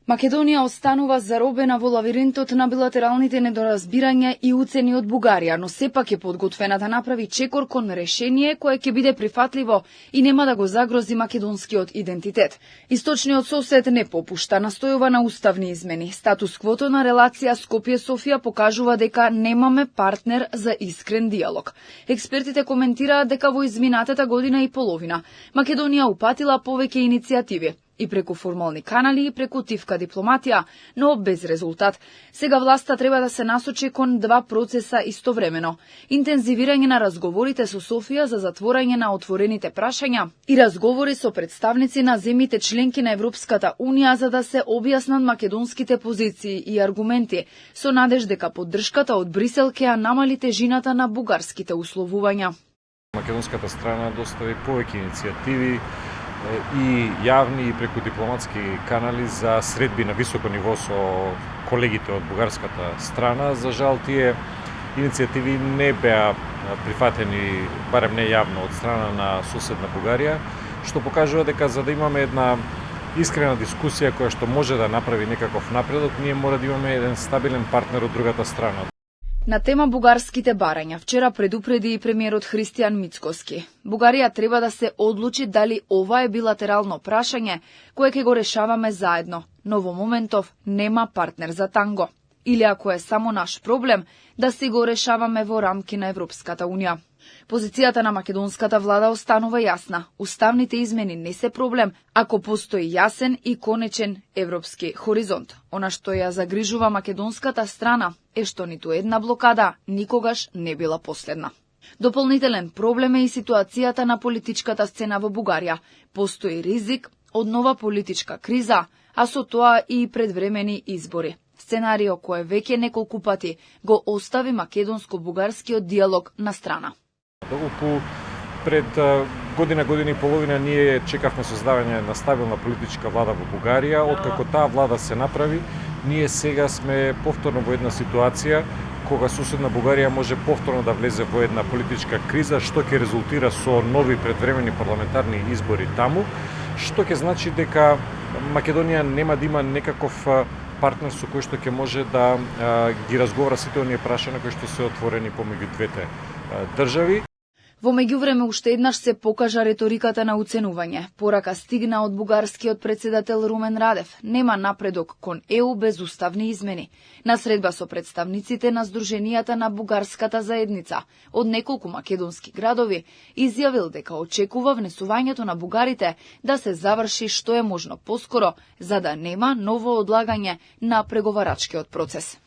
Македонија останува заробена во лавиринтот на билатералните недоразбирања и уцени од Бугарија, но сепак е подготвена да направи чекор кон решение кое ќе биде прифатливо и нема да го загрози македонскиот идентитет. Источниот сосед не попушта, настојува на уставни измени. Статус-квото на релација Скопје-Софија покажува дека немаме партнер за искрен диалог. Експертите коментираат дека во изминатата година и половина Македонија упатила повеќе иницијативи и преку формални канали и преку тивка дипломатија, но без резултат. Сега власта треба да се насочи кон два процеса истовремено: интензивирање на разговорите со Софија за затворање на отворените прашања и разговори со представници на земјите членки на Европската Унија за да се објаснат македонските позиции и аргументи, со надеж дека поддршката од Брисел ќе ја намали тежината на бугарските условувања. Македонската страна достави повеќе иницијативи и јавни и преку дипломатски канали за средби на високо ниво со колегите од бугарската страна. За жал, тие иницијативи не беа прифатени, барем не јавно, од страна на соседна Бугарија, што покажува дека за да имаме една искрена дискусија која што може да направи некаков напредок, ние мора да имаме еден стабилен партнер од другата страна. На тема бугарските барања, вчера предупреди и премиерот Христијан Мицкоски. Бугарија треба да се одлучи дали ова е билатерално прашање кое ќе го решаваме заедно, но во моментов нема партнер за танго. Или ако е само наш проблем, да си го решаваме во рамки на Европската Унија. Позицијата на македонската влада останува јасна. Уставните измени не се проблем ако постои јасен и конечен европски хоризонт. Она што ја загрижува македонската страна е што ниту една блокада никогаш не била последна. Дополнителен проблем е и ситуацијата на политичката сцена во Бугарија. Постои ризик од нова политичка криза, а со тоа и предвремени избори. Сценарио кое веќе неколку пати го остави македонско-бугарскиот диалог на страна. Околу пред година и половина ние чекавме создавање на стабилна политичка влада во Бугарија. Откако таа влада се направи, ние сега сме повторно во една ситуација кога соседна Бугарија може повторно да влезе во една политичка криза, што ќе резултира со нови предвремени парламентарни избори таму, што ќе значи дека Македонија нема да има некаков партнер со кој што ќе може да ги разговара сите оние прашања кои што се отворени помеѓу двете држави. Во меѓувреме уште еднаш се покажа реториката на уценување. Порака стигна од бугарскиот председател Румен Радев. Нема напредок кон ЕУ без уставни измени. На средба со представниците на Сдруженијата на бугарската заедница од неколку македонски градови изјавил дека очекува внесувањето на бугарите да се заврши што е можно поскоро, за да нема ново одлагање на преговарачкиот процес.